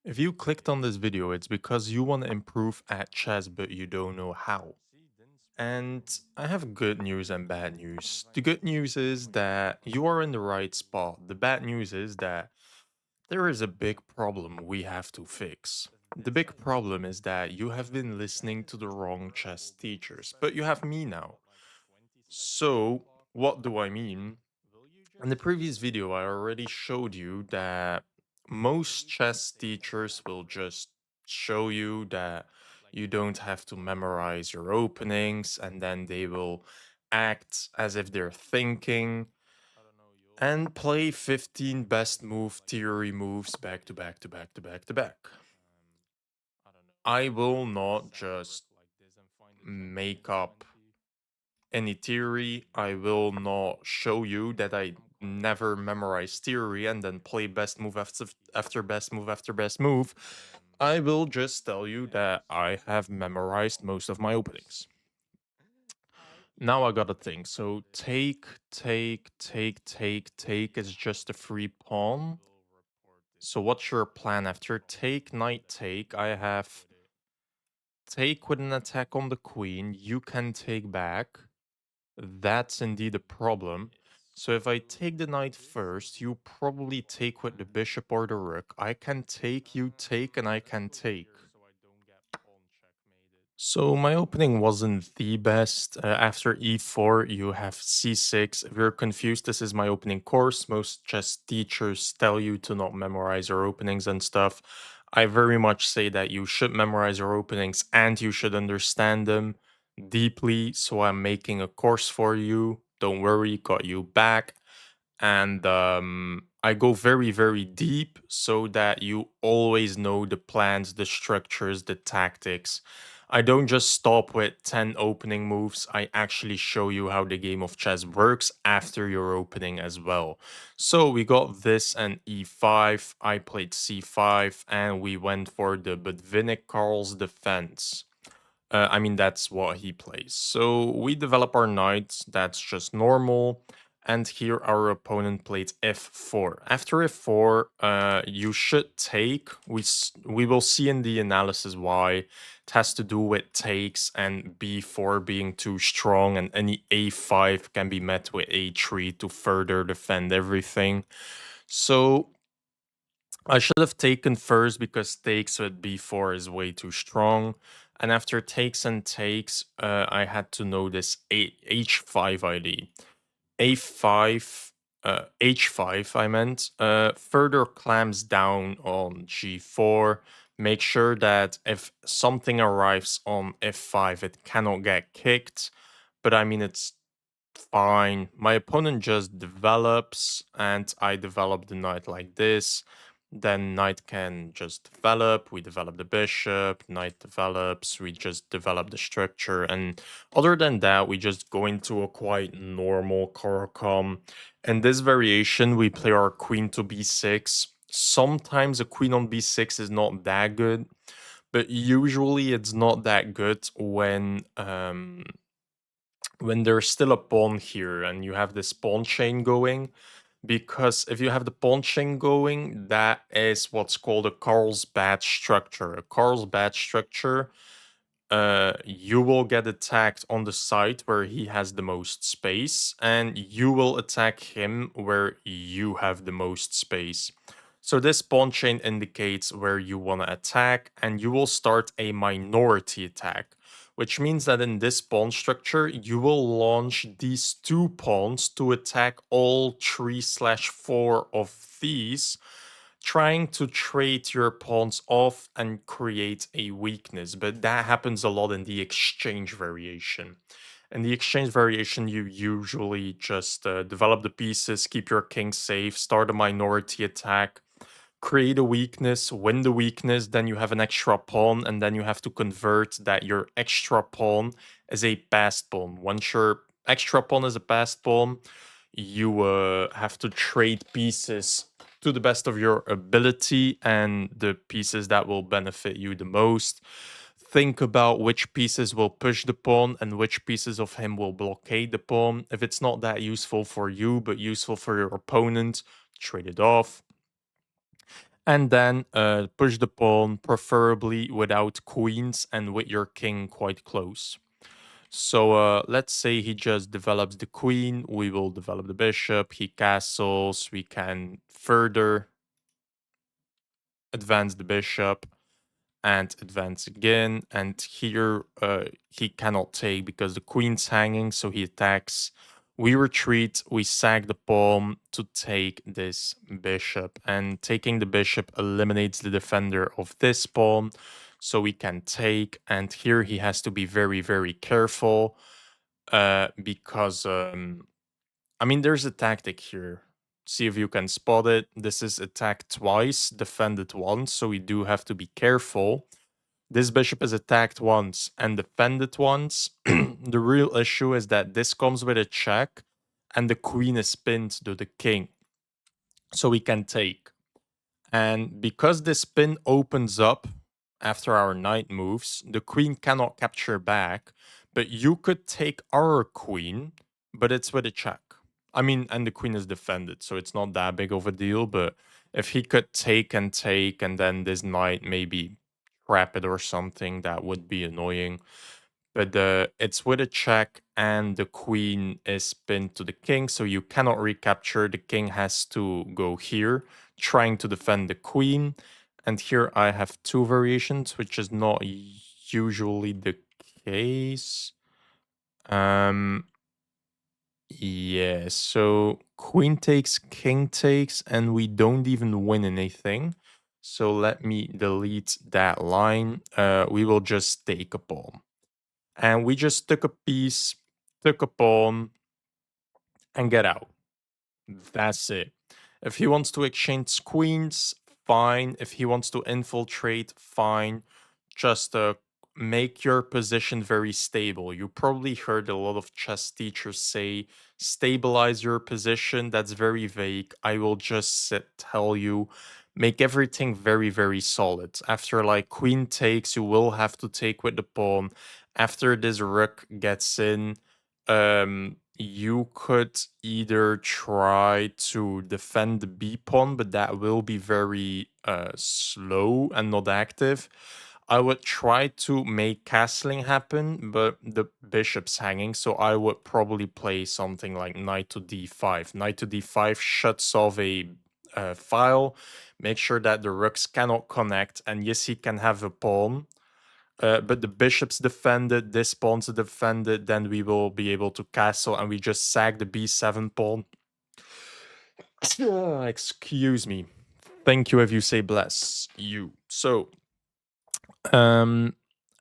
If you clicked on this video, it's because you want to improve at chess, but you don't know how. And I have good news and bad news. The good news is that you are in the right spot. The bad news is that there is a big problem we have to fix. The big problem is that you have been listening to the wrong chess teachers, but you have me now. So, what do I mean? In the previous video, I already showed you that most chess teachers will just show you that you don't have to memorize your openings, and then they will act as if they're thinking and play 15 best move theory moves back to back to back to back to back. I will not just make up any theory. I will not show you that I never memorize theory and then play best move after best move after best move. I will just tell you that I have memorized most of my openings. Now I gotta think. So take is just a free pawn. So what's your plan after take, knight take? I have take with an attack on the queen. You can take back. That's indeed a problem. So if I take the knight first, you probably take with the bishop or the rook. I can take, you take, and I can take. So my opening wasn't the best. After e4, you have c6. If you're confused, this is my opening course. Most chess teachers tell you to not memorize your openings and stuff. I very much say that you should memorize your openings and you should understand them deeply. So I'm making a course for you. Don't worry, got you back. And I go very, very deep so that you always know the plans, the structures, the tactics. I don't just stop with 10 opening moves. I actually show you how the game of chess works after your opening as well. So we got this and e5. I played c5 and we went for the Budvinnik Karl's defense. I mean, that's what he plays. So we develop our knights, that's just normal. And here our opponent played f4. After f4, you should take. We will see in the analysis why. It has to do with takes and b4 being too strong, and any a5 can be met with a3 to further defend everything. So I should have taken first because takes with b4 is way too strong. And after takes and takes, I had to know this h5 ID. a5, h5 I meant, further clamps down on g4. Make sure that if something arrives on f5, it cannot get kicked. But I mean, it's fine. My opponent just develops, and I develop the knight like this. Then knight can just develop. We develop the bishop. Knight develops. We just develop the structure. And other than that, we just go into a quite normal Carcom. In this variation, we play our queen to b6. Sometimes a queen on b6 is not that good, but usually it's not that good when there's still a pawn here and you have this pawn chain going, because if you have the pawn chain going, that is what's called a Carlsbad structure. A Carlsbad structure, you will get attacked on the side where he has the most space, and you will attack him where you have the most space. So this pawn chain indicates where you want to attack, and you will start a minority attack, which means that in this pawn structure, you will launch these two pawns to attack all 3/4 of these, trying to trade your pawns off and create a weakness. But that happens a lot in the exchange variation. In the exchange variation, you usually just develop the pieces, keep your king safe, start a minority attack, create a weakness, win the weakness, then you have an extra pawn, and then you have to convert that your extra pawn is a passed pawn. Once your extra pawn is a passed pawn, you have to trade pieces to the best of your ability and the pieces that will benefit you the most. Think about which pieces will push the pawn and which pieces of him will blockade the pawn. If it's not that useful for you but useful for your opponent, trade it off. And then push the pawn, preferably without queens and with your king quite close. So let's say he just develops the queen, we will develop the bishop, he castles, we can further advance the bishop and advance again. And here he cannot take because the queen's hanging, so he attacks. We retreat, we sack the pawn to take this bishop, and taking the bishop eliminates the defender of this pawn, so we can take. And here he has to be very, very careful because I mean, there's a tactic here. See if you can spot it. This is attack twice, defended once, so we do have to be careful. This bishop is attacked once and defended once. The real issue is that this comes with a check and the queen is pinned to the king. So we can take. And because this pin opens up after our knight moves, the queen cannot capture back, but you could take our queen, but it's with a check. I mean, and the queen is defended, so it's not that big of a deal, but if he could take and then this knight maybe trap it or something, that would be annoying. But it's with a check and the queen is pinned to the king, so you cannot recapture. The king has to go here, trying to defend the queen. And here I have two variations, which is not usually the case. Um, yeah, so queen takes, king takes, and we don't even win anything. So let me delete that line. We will just take a pawn. And we just took a piece, took a pawn, and get out. That's it. If he wants to exchange queens, fine. If he wants to infiltrate, fine. Just make your position very stable. You probably heard a lot of chess teachers say, stabilize your position. That's very vague. I will just tell you, make everything very, very solid. After like queen takes, you will have to take with the pawn. After this rook gets in, you could either try to defend the b pawn, but that will be very slow and not active. I would try to make castling happen, but the bishop's hanging, so I would probably play something like knight to d5. Knight to d5 shuts off a file, make sure that the rooks cannot connect, and yes, he can have a pawn, but the bishop's defended, this pawn's defended, then we will be able to castle and we just sack the b7 pawn. Excuse me. Thank you if you say bless you. So, um,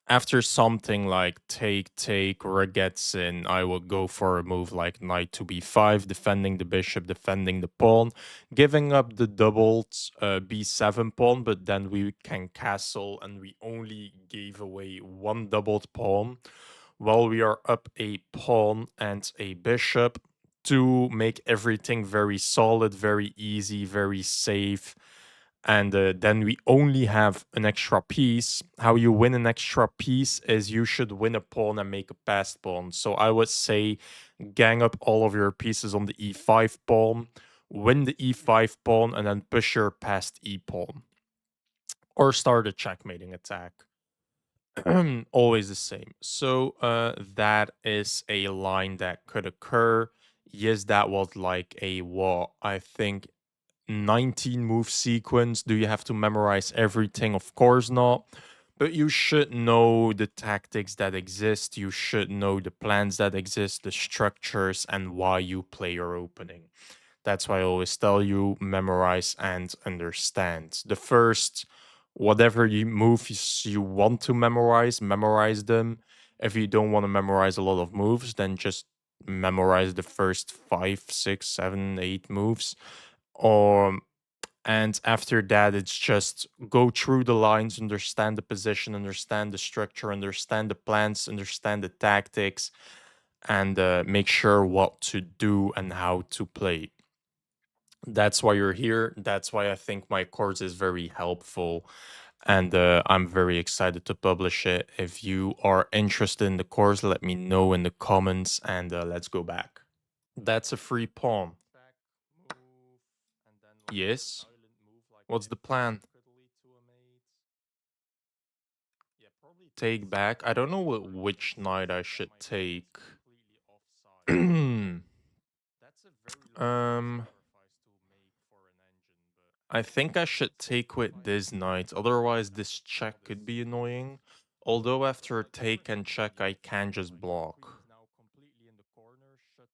after something like take, or gets in, I would go for a move like knight to b5, defending the bishop, defending the pawn, giving up the doubled b7 pawn, but then we can castle and we only gave away one doubled pawn while we are up a pawn and a bishop to make everything very solid, very easy, very safe, and then we only have an extra piece. How you win an extra piece is you should win a pawn and make a passed pawn. So I would say gang up all of your pieces on the e5 pawn, win the e5 pawn, and then push your passed e pawn. Or start a checkmating attack. Always the same. So that is a line that could occur. Yes, that was like a what I think 19 move sequence. Do you have to memorize everything? Of course not. But you should know the tactics that exist. You should know the plans that exist, the structures, and why you play your opening. That's why I always tell you memorize and understand. The first, whatever you moves you want to memorize, memorize them. If you don't want to memorize a lot of moves, then just memorize the first 5, 6, 7, 8 moves. Or and after that, it's just go through the lines, understand the position, understand the structure, understand the plans, understand the tactics, and make sure what to do and how to play. That's why you're here. That's why I think my course is very helpful. And I'm very excited to publish it. If you are interested in the course, let me know in the comments and let's go back. That's a free pawn. Yes. What's the plan? Take back. I don't know which knight I should take. um, I think I should take with this knight. Otherwise, this check could be annoying. Although after take and check, I can just block.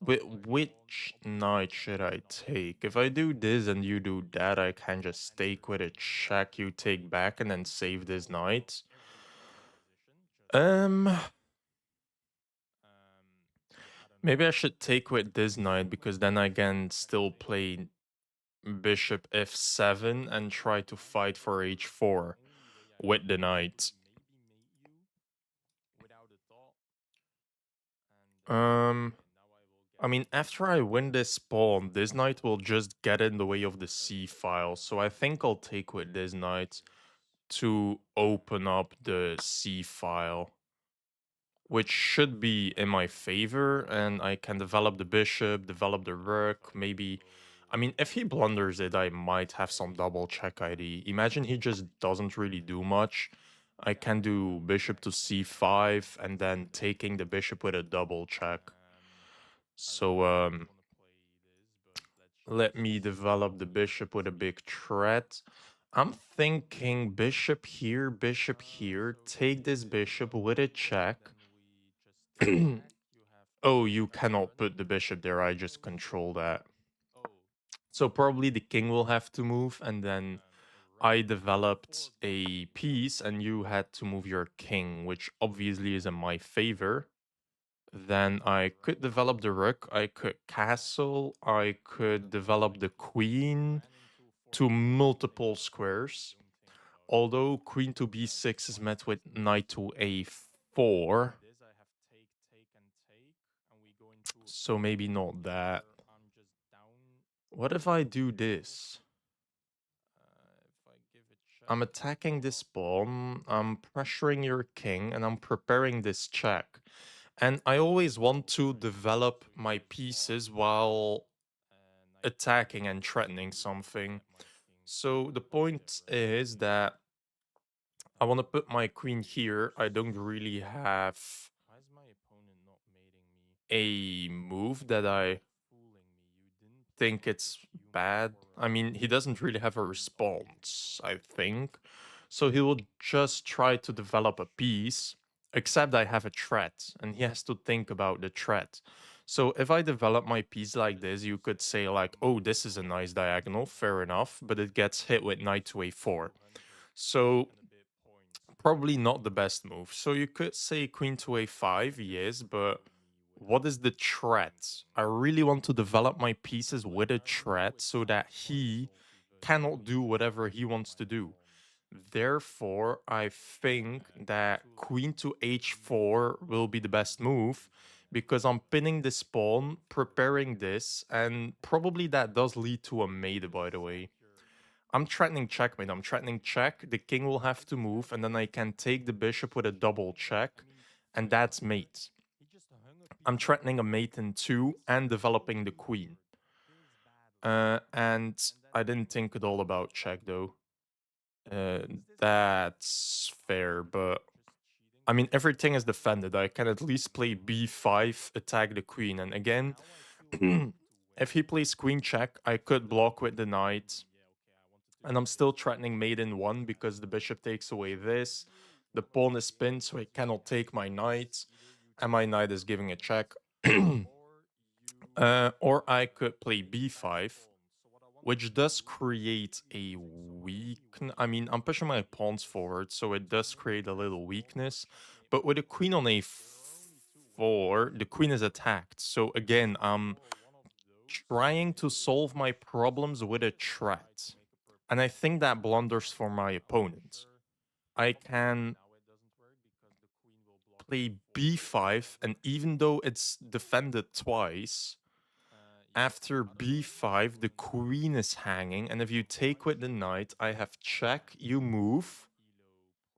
But which knight should I take? If I do this and you do that, I can just take with a check, you take back, and then save this knight. Um, Maybe I should take with this knight because then I can still play bishop f7 and try to fight for h4 with the knight. Um, I mean, after I win this pawn, this knight will just get in the way of the c file, so I think I'll take with this knight to open up the c file, which should be in my favor, and I can develop the bishop, develop the rook, maybe. I mean, if he blunders it, I might have some double check ID. Imagine he just doesn't really do much. I can do bishop to c5 and then taking the bishop with a double check. So, let me develop the bishop with a big threat. I'm thinking bishop here, take this bishop with a check. Oh, you cannot put the bishop there, I just control that. So probably the king will have to move, and then I developed a piece and you had to move your king, which obviously is in my favor. Then I could develop the rook, I could castle, I could develop the queen to multiple squares. Although queen to b6 is met with knight to a4, so maybe not that. What if I do this? I'm attacking this pawn, I'm pressuring your king, and I'm preparing this check. And I always want to develop my pieces while attacking and threatening something. So the point is that I want to put my queen here. I don't really have a move that I think it's bad. I mean, he doesn't really have a response, I think. So he will just try to develop a piece, except I have a threat, and he has to think about the threat. So if I develop my piece like this, you could say like, oh, this is a nice diagonal, fair enough, but it gets hit with knight to a4. So probably not the best move. So you could say queen to a5, yes, but what is the threat? I really want to develop my pieces with a threat so that he cannot do whatever he wants to do. Therefore, I think that queen to h4 will be the best move because I'm pinning this pawn, preparing this, and probably that does lead to a mate, by the way. I'm threatening checkmate. I'm threatening check. The king will have to move, and then I can take the bishop with a double check, and that's mate. I'm threatening a mate in 2 and developing the queen. And I didn't think at all about check, though. That's fair, but I mean, everything is defended. I can at least play b5, attack the queen, and again, if he plays queen check, I could block with the knight. And I'm still threatening mate in 1 because the bishop takes away this. The pawn is pinned, so he cannot take my knight. And my knight is giving a check. Or I could play b5, which does create a weak. I mean, I'm pushing my pawns forward, so it does create a little weakness. But with a queen on a4, the queen is attacked. So again, I'm trying to solve my problems with a threat. And I think that blunders for my opponent. I can play b5, and even though it's defended twice, after b5, the queen is hanging, and if you take with the knight, I have check, you move,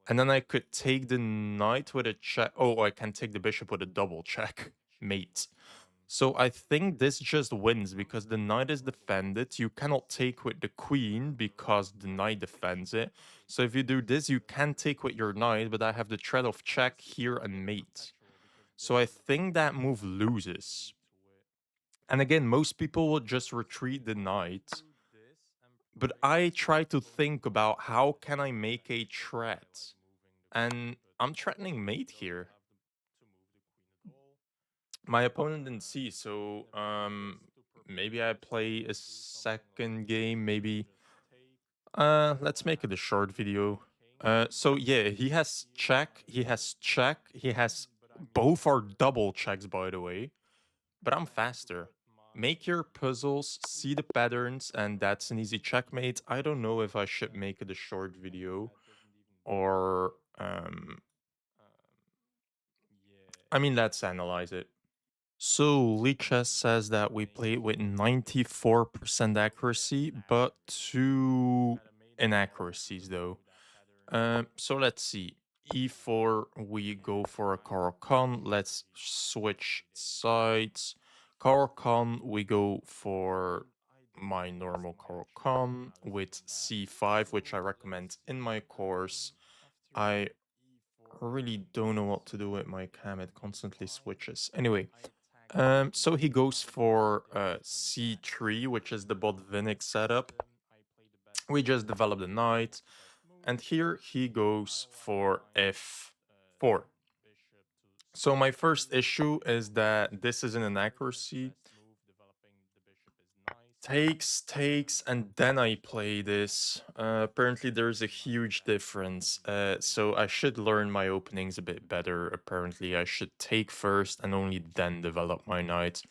and then I could take the knight with a check. Oh, I can take the bishop with a double check, mate. So I think this just wins because the knight is defended. You cannot take with the queen because the knight defends it. So if you do this, you can take with your knight, but I have the threat of check here and mate. So I think that move loses. And again, most people will just retreat the knight. But I try to think about how can I make a threat? And I'm threatening mate here. My opponent didn't see, so maybe I play a second game, maybe let's make it a short video. So yeah, he has check, he has both are double checks by the way, but I'm faster. Make your puzzles, see the patterns, and that's an easy checkmate. I don't know if I should make it a short video or I mean let's analyze it. So learnchess says that we played with 94% accuracy, but two inaccuracies though. So let's see. E4, we go for a Caro-Kann. Let's switch sides. Caro-Kann, we go for my normal Caro-Kann with C5, which I recommend in my course. I really don't know what to do with my cam. It constantly switches. Anyway, so he goes for C3, which is the Botvinnik setup. We just developed a knight, and here he goes for F4. So my first issue is that this is an inaccuracy. Takes, and then I play this. Apparently, there's a huge difference. So I should learn my openings a bit better. Apparently, I should take first and only then develop my knight.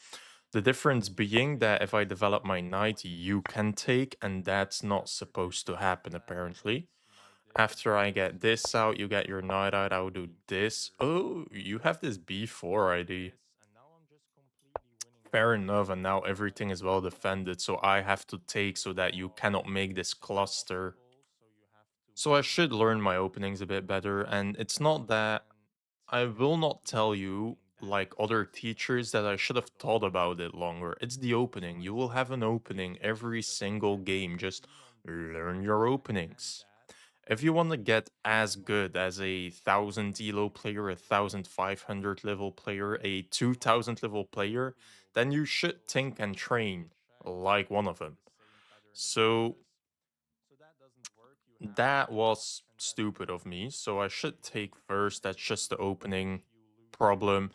The difference being that if I develop my knight, you can take, and that's not supposed to happen, apparently. After I get this out, you get your knight out, I'll do this. Oh, you have this b4 ID. Fair enough, and now everything is well defended, so I have to take so that you cannot make this cluster. So I should learn my openings a bit better, and it's not that I will not tell you, like other teachers, that I should have thought about it longer. It's the opening. You will have an opening every single game. Just learn your openings. If you want to get as good as a 1000 elo player, a 1500 level player, a 2000 level player, then you should think and train like one of them. So that was stupid of me. So I should take first. That's just the opening problem.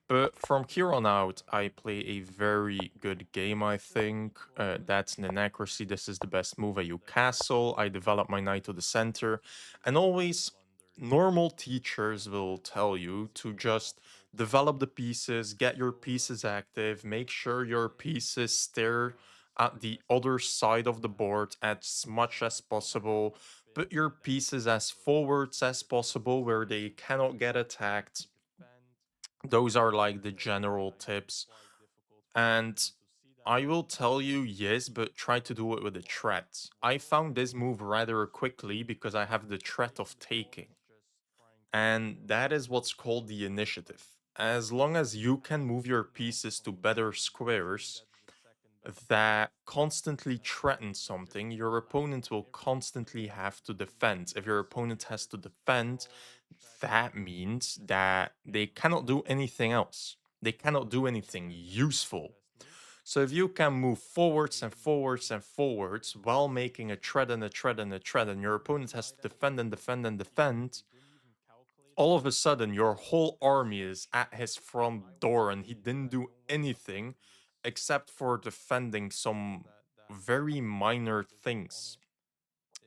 But from here on out, I play a very good game, I think. That's an inaccuracy. This is the best move. I use castle. I develop my knight to the center. And always, normal teachers will tell you to just develop the pieces, get your pieces active, make sure your pieces stare at the other side of the board as much as possible. Put your pieces as forwards as possible where they cannot get attacked. Those are like the general tips. And I will tell you yes, but try to do it with a threat. I found this move rather quickly because I have the threat of taking. And that is what's called the initiative. As long as you can move your pieces to better squares that constantly threaten something, your opponent will constantly have to defend. If your opponent has to defend, that means that they cannot do anything else. They cannot do anything useful. So if you can move forwards and forwards and forwards while making a threat and a threat and a threat, and your opponent has to defend and defend and defend, all of a sudden your whole army is at his front door and he didn't do anything except for defending some very minor things.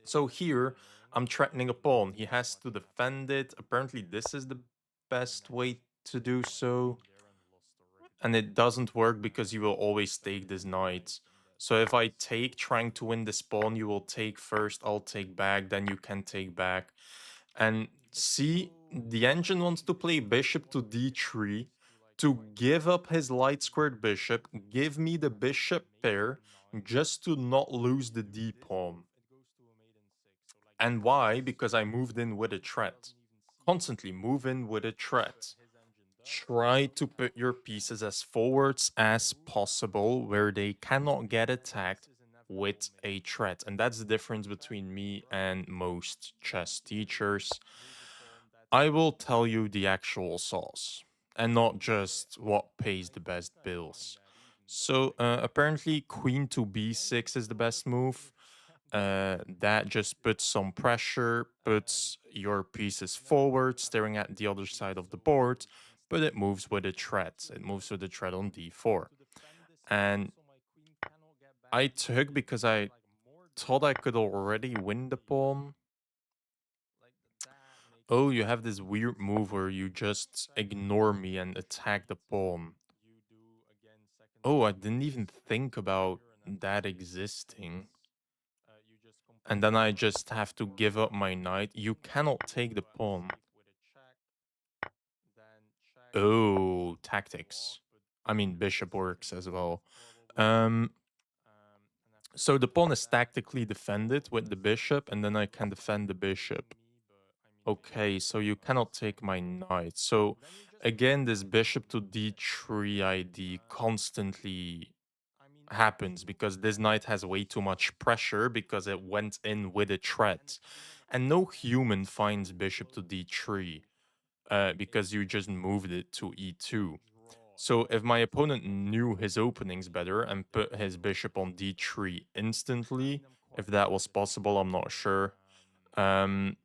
So here I'm threatening a pawn. He has to defend it. Apparently this is the best way to do so. And it doesn't work because you will always take this knight. So if I take trying to win this pawn, you will take first, I'll take back, then you can take back. And see, the engine wants to play bishop to d3 to give up his light squared bishop, give me the bishop pair, just to not lose the d pawn. And why? Because I moved in with a threat. Constantly move in with a threat. Try to put your pieces as forwards as possible where they cannot get attacked with a threat. And that's the difference between me and most chess teachers. I will tell you the actual sauce and not just what pays the best bills. So apparently queen to b6 is the best move. That just puts some pressure, puts your pieces forward, staring at the other side of the board, but it moves with a threat. It moves with a threat on d4. And I took because I thought I could already win the pawn. Oh, you have this weird move where you just ignore me and attack the pawn. Oh, I didn't even think about that existing. And then I just have to give up my knight. You cannot take the pawn. Oh, tactics. I mean, bishop works as well. Um, so the pawn is tactically defended with the bishop, and then I can defend the bishop. Okay, so you cannot take my knight. So again, this bishop to d3 ID constantly happens because this knight has way too much pressure because it went in with a threat. And no human finds bishop to d3 because you just moved it to e2. So if my opponent knew his openings better and put his bishop on d3 instantly, if that was possible, I'm not sure. Um,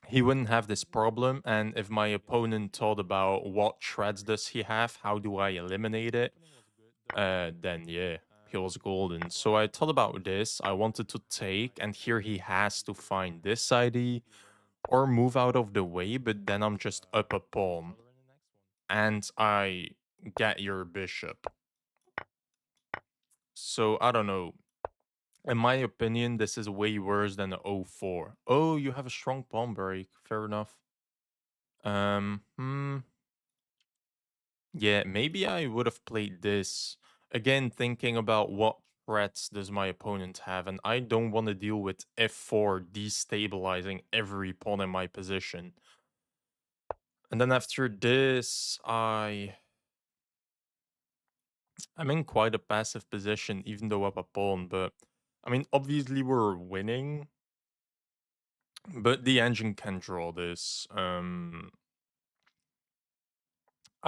he wouldn't have this problem. And if my opponent thought about what threats does he have, how do I eliminate it, then yeah, he was golden. So I thought about this. I wanted to take, and here he has to find this ID or move out of the way, but then I'm just up a pawn and I get your bishop. So I don't know. In my opinion, this is way worse than the 04. Oh, you have a strong pawn break. Fair enough. Hmm. Yeah, maybe I would have played this. Again, thinking about what threats does my opponent have, and I don't want to deal with f4 destabilizing every pawn in my position. And then after this, I'm in quite a passive position, even though up a pawn, but I mean, obviously we're winning, but the engine can draw this. I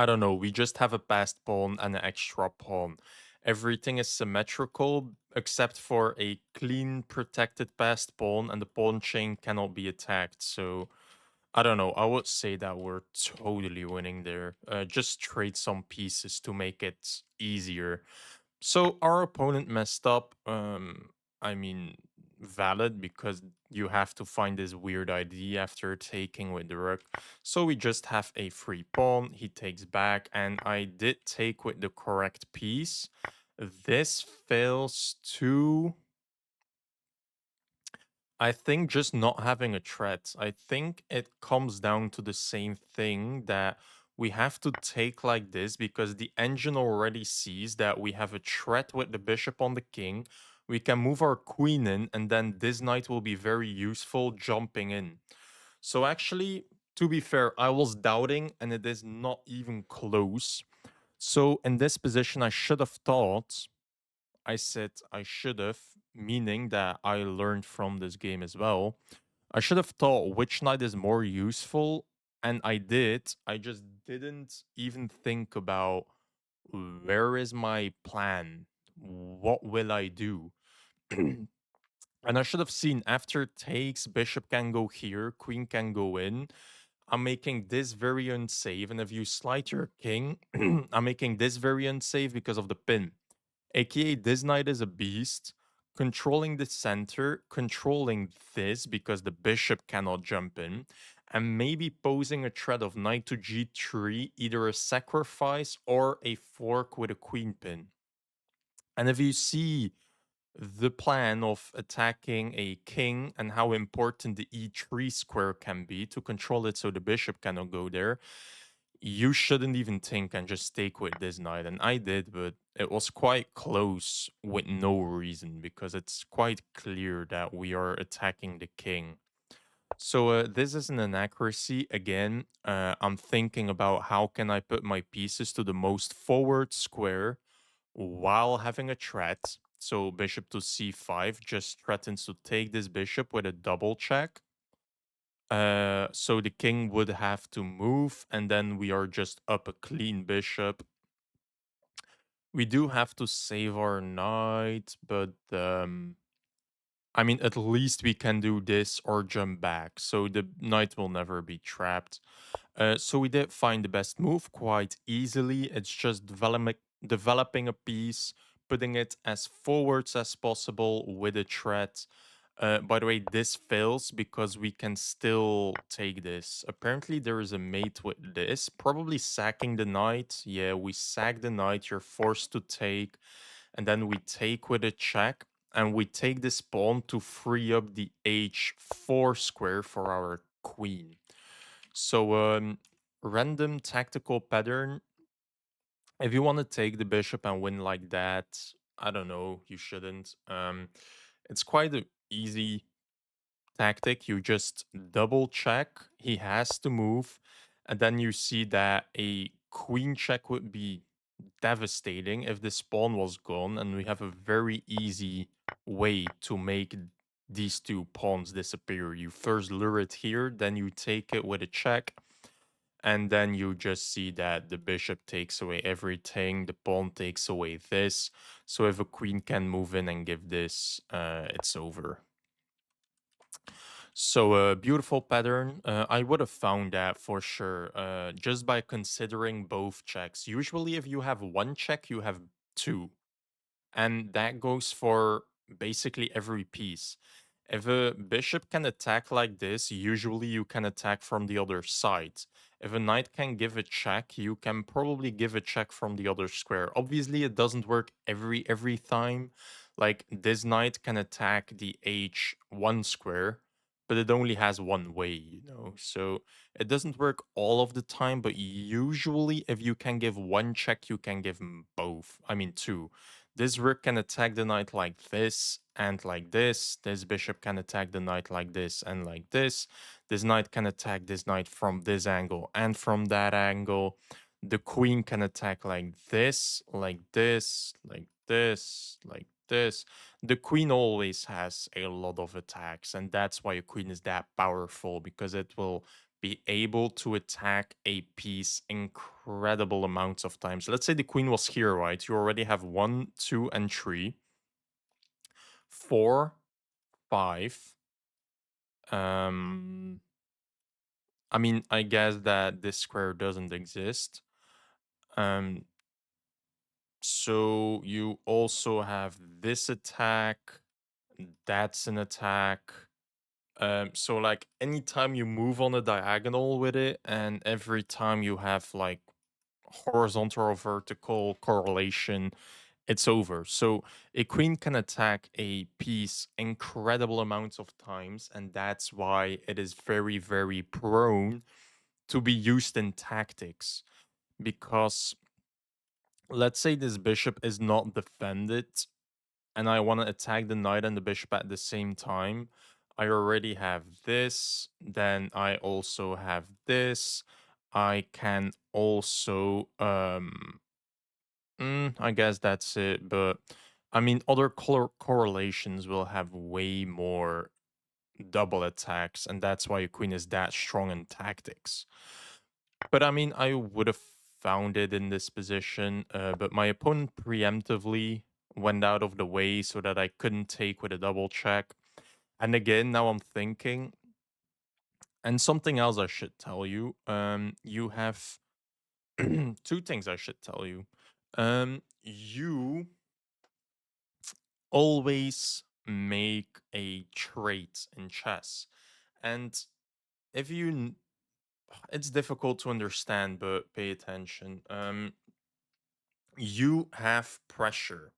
don't know. We just have a passed pawn and an extra pawn. Everything is symmetrical except for a clean protected passed pawn, and the pawn chain cannot be attacked. So I don't know. I would say that we're totally winning there. Just trade some pieces to make it easier. So our opponent messed up. I mean, valid because you have to find this weird ID after taking with the rook. So we just have a free pawn. He takes back, and I did take with the correct piece. This fails to. I think just not having a threat. I think it comes down to the same thing that we have to take like this because the engine already sees that we have a threat with the bishop on the king. We can move our queen in, and then this knight will be very useful jumping in. So actually, to be fair, I was doubting, and it is not even close. So in this position, I should have thought. I said I should have, meaning that I learned from this game as well. I should have thought which knight is more useful, and I did. I just didn't even think about where is my plan? What will I do? And I should have seen after takes, bishop can go here, queen can go in. I'm making this very unsafe. And if you slide your king, I'm making this very unsafe because of the pin. AKA, this knight is a beast, controlling the center, controlling this because the bishop cannot jump in, and maybe posing a threat of knight to g3, either a sacrifice or a fork with a queen pin. And if you see the plan of attacking a king and how important the e3 square can be to control it so the bishop cannot go there, you shouldn't even think and just take with this knight. And I did, but it was quite close with no reason because it's quite clear that we are attacking the king. So this is an inaccuracy again. I'm thinking about how can I put my pieces to the most forward square while having a threat. So bishop to c5 just threatens to take this bishop with a double check. So the king would have to move, and then we are just up a clean bishop. We do have to save our knight, but I mean, at least we can do this or jump back, so the knight will never be trapped. So we did find the best move quite easily. It's just developing a piece, putting it as forwards as possible with a threat. By the way, this fails because we can still take this. Apparently, there is a mate with this. Probably sacking the knight. Yeah, we sack the knight. You're forced to take. And then we take with a check. And we take this pawn to free up the h4 square for our queen. So, random tactical pattern. If you want to take the bishop and win like that, I don't know, you shouldn't. It's quite an easy tactic. You just double check. He has to move. And then you see that a queen check would be devastating if this pawn was gone. And we have a very easy way to make these two pawns disappear. You first lure it here, then you take it with a check. And then you just see that the bishop takes away everything, the pawn takes away this. So if a queen can move in and give this, it's over. So a beautiful pattern. I would have found that for sure, just by considering both checks. Usually, if you have one check, you have two, and that goes for basically every piece. If a bishop can attack like this, usually you can attack from the other side. If a knight can give a check, you can probably give a check from the other square. Obviously, it doesn't work every time. Like this knight can attack the h1 square, but it only has one way, you know. So it doesn't work all of the time, but usually if you can give one check, you can give 'em both. I mean two. This rook can attack the knight like this and like this. This bishop can attack the knight like this and like this. This knight can attack this knight from this angle and from that angle. The queen can attack like this, like this, like this, like this. The queen always has a lot of attacks, and that's why a queen is that powerful, because it will be able to attack a piece incredible amounts of times. Let's say the queen was here, right? You already have 1, 2, and 3, 4, 5. Um, I mean, I guess that this square doesn't exist. Um, so you also have this attack. That's an attack. So like anytime you move on a diagonal with it, and every time you have like horizontal or vertical correlation, it's over. So a queen can attack a piece incredible amounts of times, and that's why it is very prone to be used in tactics. Because let's say this bishop is not defended, and I want to attack the knight and the bishop at the same time. I already have this, then I also have this. I can also I guess that's it. But I mean, other correlations will have way more double attacks, and that's why a queen is that strong in tactics. But I mean, I would have found it in this position, but my opponent preemptively went out of the way so that I couldn't take with a double check. And again, now I'm thinking, and something else I should tell you. You have two things I should tell you. You always make a trait in chess. And if you, it's difficult to understand, but pay attention. You have pressure.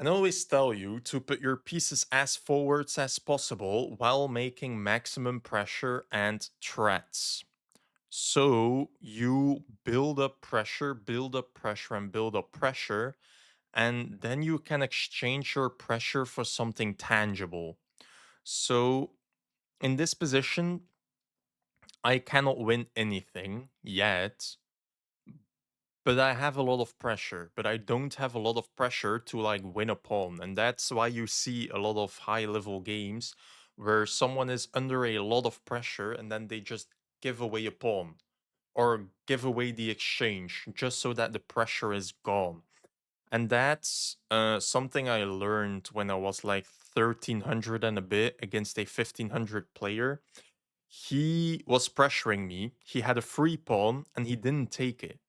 And I always tell you to put your pieces as forwards as possible while making maximum pressure and threats. So you build up pressure, and build up pressure, and then you can exchange your pressure for something tangible. So In this position, I cannot win anything yet, but I have a lot of pressure. But I don't have a lot of pressure to like win a pawn. And that's why you see a lot of high level games where someone is under a lot of pressure and then they just give away a pawn or give away the exchange just so that the pressure is gone. And that's something I learned when I was like 1300 and a bit against a 1500 player. He was pressuring me. He had a free pawn and he didn't take it.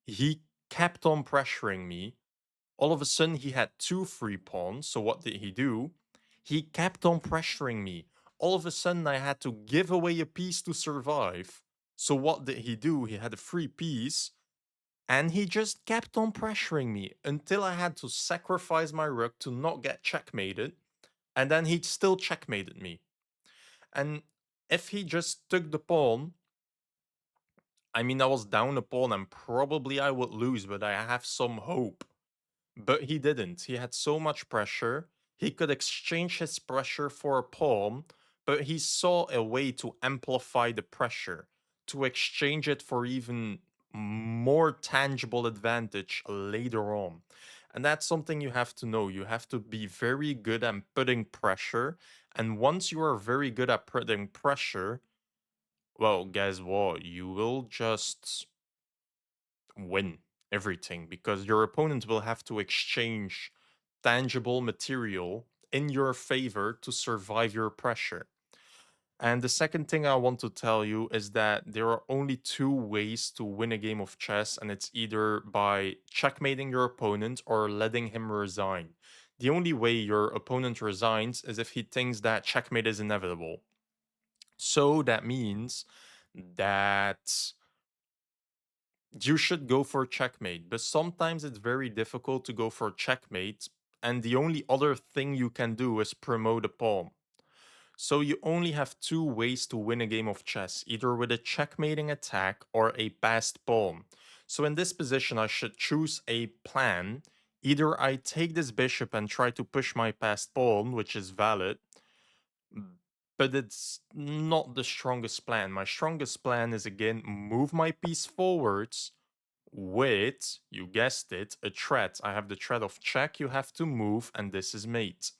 He kept on pressuring me. All of a sudden, he had two free pawns. So, what did he do? He kept on pressuring me. All of a sudden, I had to give away a piece to survive. So, what did he do? He had a free piece and he just kept on pressuring me until I had to sacrifice my rook to not get checkmated. And then he still checkmated me. And if he just took the pawn, I mean, I was down a pawn and probably I would lose, but I have some hope. But he didn't. He had so much pressure. He could exchange his pressure for a pawn, but he saw a way to amplify the pressure, to exchange it for even more tangible advantage later on. And that's something you have to know. You have to be very good at putting pressure. And once you are very good at putting pressure, well, guess what? You will just win everything because your opponent will have to exchange tangible material in your favor to survive your pressure. And the second thing I want to tell you is that there are only two ways to win a game of chess, and it's either by checkmating your opponent or letting him resign. The only way your opponent resigns is if he thinks that checkmate is inevitable. So that means that you should go for checkmate, but sometimes it's very difficult to go for checkmate, and the only other thing you can do is promote a pawn. So you only have two ways to win a game of chess, either with a checkmating attack or a passed pawn. So in this position, I should choose a plan. Either I take this bishop and try to push my passed pawn, which is valid, but it's not the strongest plan. My strongest plan is again move my piece forwards with, you guessed it, a threat. I have the threat of check, you have to move, and this is mate.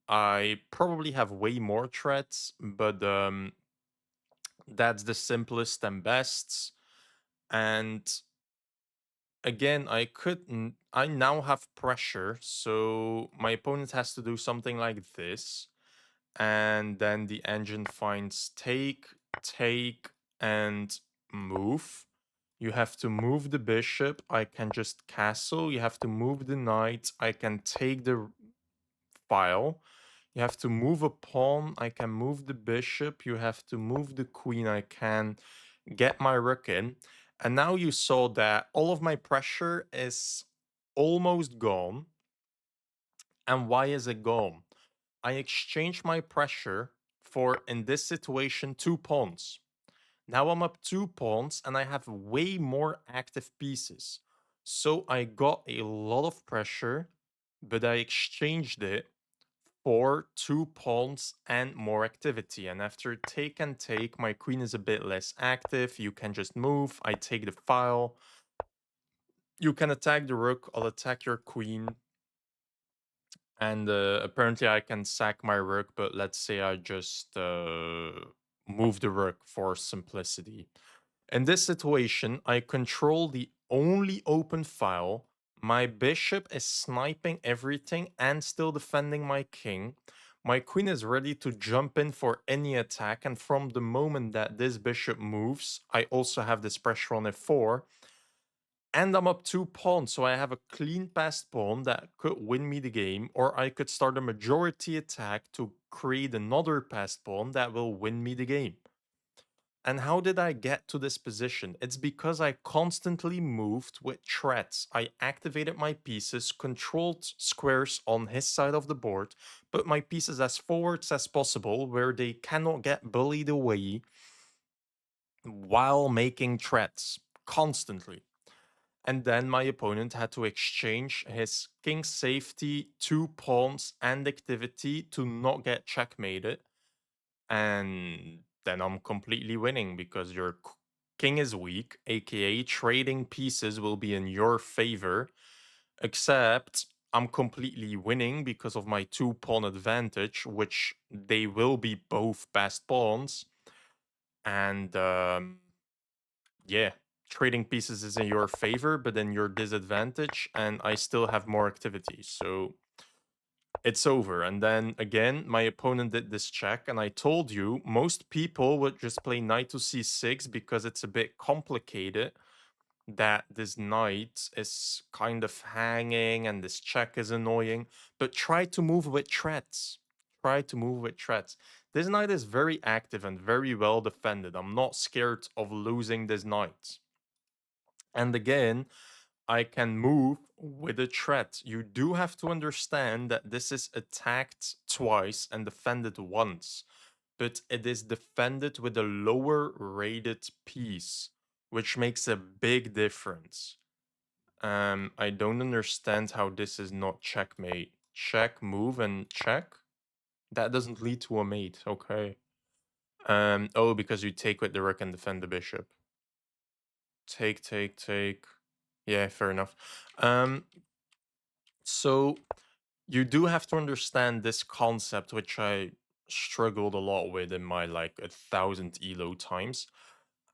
I probably have way more threats, but that's the simplest and best. And again, I now have pressure, so my opponent has to do something like this. And then the engine finds take, and move. You have to move the bishop. I can just castle. You have to move the knight. I can take the file. You have to move a pawn. I can move the bishop. You have to move the queen. I can get my rook in. And now you saw that all of my pressure is almost gone. And why is it gone? I exchange my pressure for, in this situation, two pawns. Now I'm up two pawns and I have way more active pieces. So I got a lot of pressure, but I exchanged it for two pawns and more activity. And after take and take, my queen is a bit less active. You can just move. I take the file. You can attack the rook. I'll attack your queen. And apparently I can sack my rook, but let's say I just move the rook for simplicity. In this situation, I control the only open file. My bishop is sniping everything and still defending my king. My queen is ready to jump in for any attack, and from the moment that this bishop moves, I also have this pressure on f4. And I'm up two pawns, so I have a clean passed pawn that could win me the game, or I could start a majority attack to create another passed pawn that will win me the game. And how did I get to this position? It's because I constantly moved with threats. I activated my pieces, controlled squares on his side of the board, put my pieces as forwards as possible where they cannot get bullied away while making threats constantly. And then my opponent had to exchange his king safety, two pawns, and activity to not get checkmated. and then I'm completely winning because your king is weak, aka trading pieces will be in your favor, except I'm completely winning because of my two pawn advantage, which they will be both best pawns. And yeah, trading pieces is in your favor, but in your disadvantage, and I still have more activity. So it's over. And then again, my opponent did this check, and I told you most people would just play knight to c6 because it's a bit complicated. That this knight is kind of hanging and this check is annoying, but try to move with threats. Try to move with threats. This knight is very active and very well defended. I'm not scared of losing this knight. And again, I can move with a threat. You do have to understand that this is attacked twice and defended once, but it is defended with a lower rated piece, which makes a big difference. I don't understand how this is not checkmate. Check, move, and check? That doesn't lead to a mate, okay. Oh, because you take with the rook and defend the bishop. Take, take, take. Yeah, fair enough. So you do have to understand this concept, which I struggled a lot with in my like 1,000 elo times.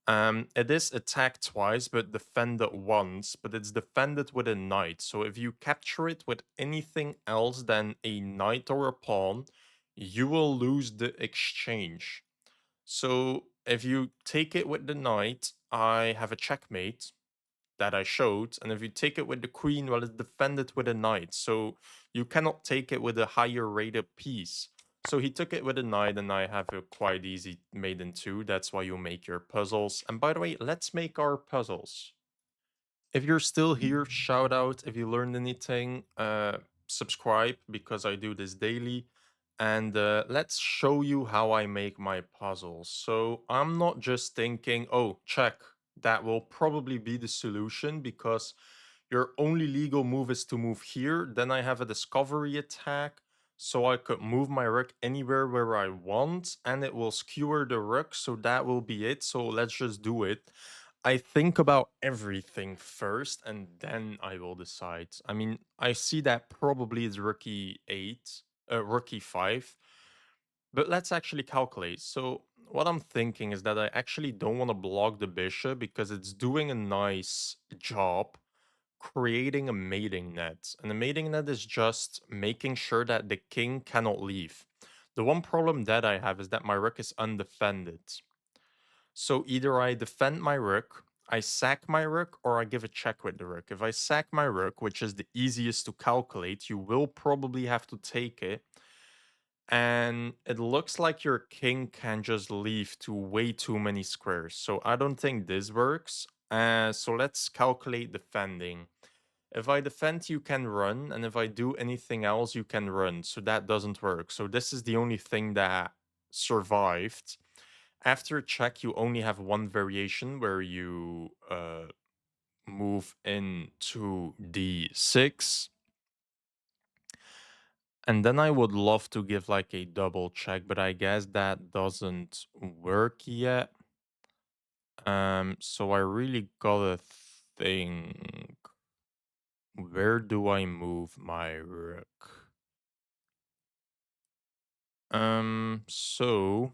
It is attacked twice, but defended once, but it's defended with a knight. So if you capture it with anything else than a knight or a pawn, you will lose the exchange. So if you take it with the knight, I have a checkmate that I showed, and if you take it with the queen, well, it's defended with a knight, so you cannot take it with a higher rated piece. So he took it with a knight, and I have a quite easy mate in two. That's why you make your puzzles. And by the way, let's make our puzzles. If you're still here, shout out. If you learned anything, subscribe because I do this daily. And let's show you how I make my puzzles. So I'm not just thinking, oh, check. That will probably be the solution because your only legal move is to move here. Then I have a discovery attack. So I could move my rook anywhere where I want and it will skewer the rook. So that will be it. So let's just do it. I think about everything first and then I will decide. I mean, I see that probably it's rookie 8, rookie 5, but let's actually calculate. So, what I'm thinking is that I actually don't want to block the bishop because it's doing a nice job creating a mating net. And the mating net is just making sure that the king cannot leave. The one problem that I have is that my rook is undefended. So either I defend my rook, I sack my rook, or I give a check with the rook. If I sack my rook, which is the easiest to calculate, you will probably have to take it. And it looks like your king can just leave to way too many squares. So I don't think this works. So let's calculate defending. If I defend, you can run. And if I do anything else, you can run. So that doesn't work. So this is the only thing that survived. After a check, you only have one variation where you move into d6. And then I would love to give like a double check, but I guess that doesn't work yet. So I really gotta think, where do I move my rook? So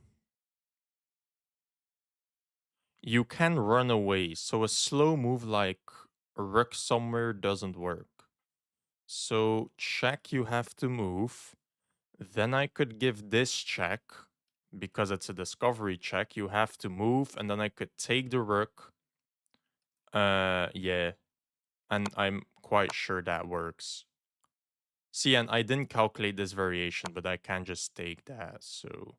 you can run away. So a slow move like rook somewhere doesn't work. So check, you have to move. Then I could give this check because it's a discovery check. You have to move, and then I could take the rook. Yeah, and I'm quite sure that works. See, and I didn't calculate this variation, but I can just take that. So,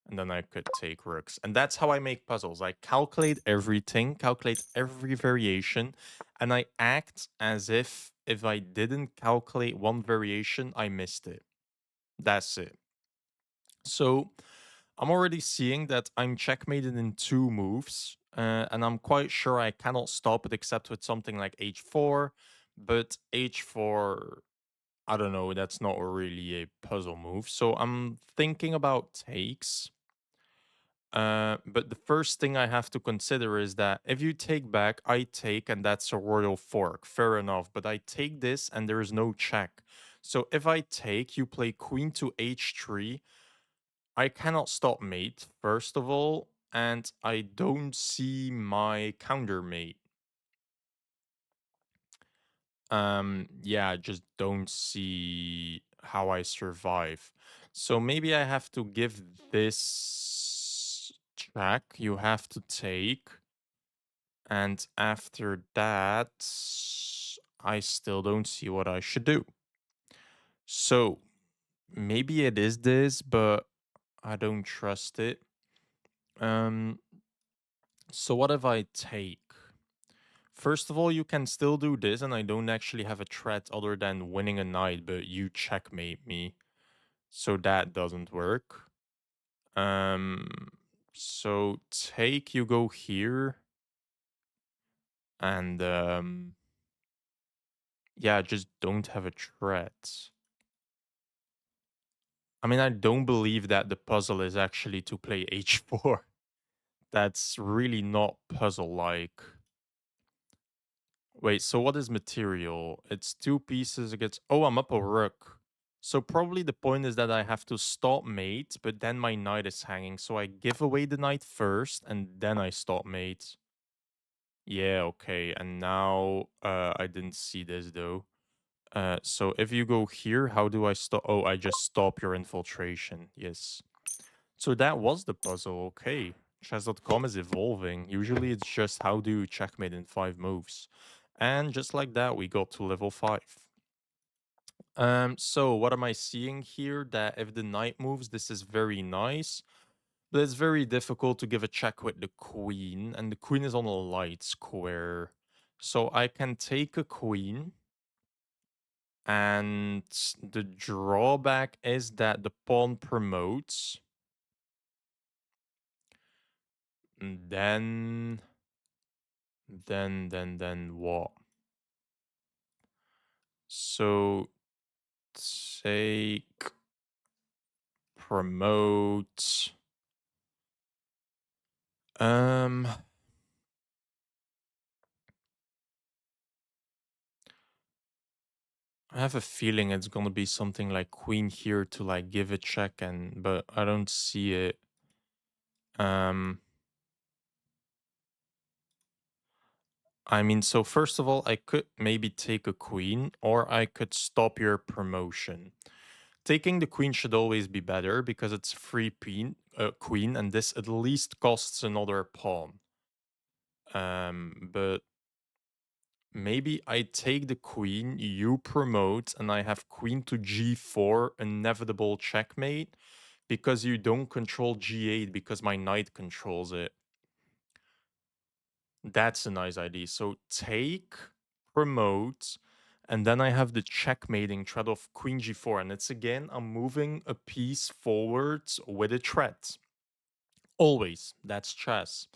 and then I could take rooks, and that's how I make puzzles. I calculate everything, calculate every variation, and I act as if I didn't calculate one variation, I missed it. That's it. So I'm already seeing that I'm checkmated in two moves, and I'm quite sure I cannot stop it except with something like h4. But h4, I don't know, that's not really a puzzle move. So I'm thinking about takes. But the first thing I have to consider is that if you take back, I take, and that's a royal fork. Fair enough. But I take this, and there is no check. So if I take, you play queen to h3. I cannot stop mate, first of all, and I don't see my counter mate. Yeah, I just don't see how I survive. So maybe I have to give this check. You have to take. And after that, I still don't see what I should do. So maybe it is this, but I don't trust it. Um, so what if I take? First of all, you can still do this, and I don't actually have a threat other than winning a knight, but you checkmate me. So that doesn't work. Um, so take, you go here, and yeah, just don't have a threat. I mean, I don't believe that the puzzle is actually to play h4. That's really not puzzle-like. Wait, so what is material? It's two pieces against... Oh, I'm up a rook. So probably the point is that I have to stop mate, but then my knight is hanging. So I give away the knight first, and then I stop mate. Yeah, okay. And now I didn't see this, though. So if you go here, how do I stop? Oh, I just stop your infiltration. Yes. So that was the puzzle. Okay. Chess.com is evolving. Usually it's just how do you checkmate in 5 moves. And just like that, we got to level 5. So what am I seeing here? That if the knight moves, this is very nice. But it's very difficult to give a check with the queen. And the queen is on a light square. So I can take a queen. And the drawback is that the pawn promotes. And then what? So take, promote. Um, I have a feeling it's gonna be something like queen here to like give a check, and but I don't see it. Um, I mean, so first of all, I could maybe take a queen, or I could stop your promotion. Taking the queen should always be better because it's free queen, and this at least costs another pawn. But maybe I take the queen, you promote, and I have queen to g4, inevitable checkmate, because you don't control g8 because my knight controls it. That's a nice idea. So take, promote, and then I have the checkmating threat of queen g4, and it's again, I'm moving a piece forwards with a threat. Always. That's chess.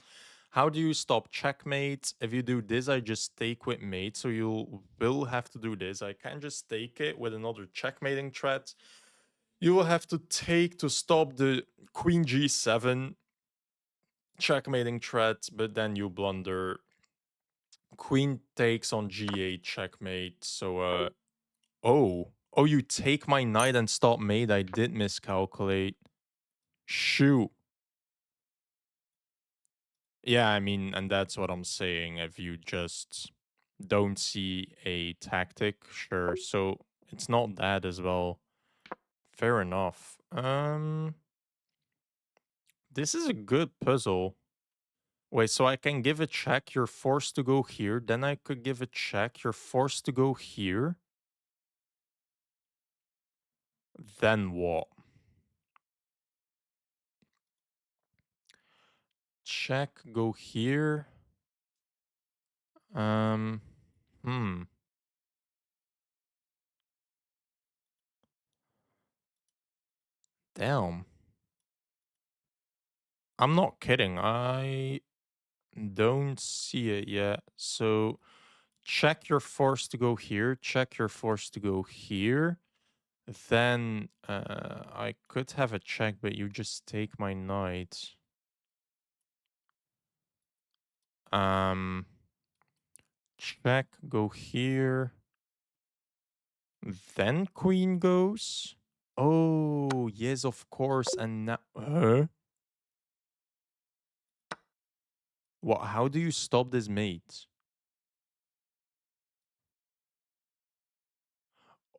How do you stop checkmate? If you do this, I just take with mate, so you will have to do this. I can't just take it with another checkmating threat. You will have to take to stop the queen g7 checkmating threat, but then you blunder. Queen takes on g8 checkmate. So oh, you take my knight and stop mate. I did miscalculate. Shoot. Yeah, I mean, and that's what I'm saying. If you just don't see a tactic, sure. So it's not that as well. Fair enough. This is a good puzzle. Wait, so I can give a check, you're forced to go here. Then I could give a check, you're forced to go here. Then what? Check, go here. Um, hmm. Damn. I'm not kidding. I don't see it yet. So check, you're forced to go here. Check, you're forced to go here. Then I could have a check, but you just take my knight. Um, check, go here. Then queen goes. Oh, yes, of course. And now, huh? What? How do you stop this mate?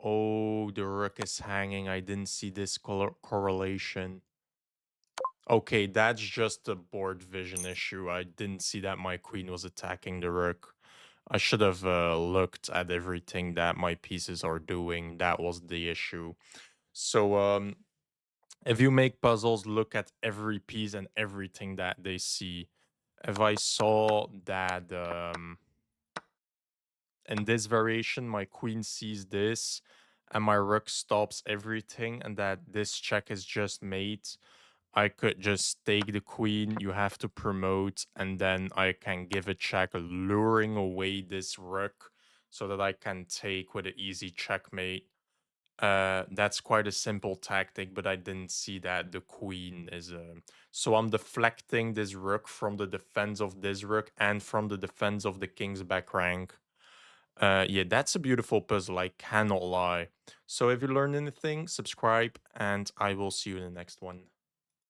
Oh, the rook is hanging. I didn't see this correlation. Okay, that's just a board vision issue. I didn't see that my queen was attacking the rook. I should have looked at everything that my pieces are doing. That was the issue. So, if you make puzzles, look at every piece and everything that they see. If I saw that in this variation, my queen sees this and my rook stops everything, and that this check is just mate, I could just take the queen, you have to promote, and then I can give a check, luring away this rook so that I can take with an easy checkmate. That's quite a simple tactic, but I didn't see that the queen is. So I'm deflecting this rook from the defense of this rook and from the defense of the king's back rank. Yeah, that's a beautiful puzzle, I cannot lie. So if you learned anything, subscribe, and I will see you in the next one.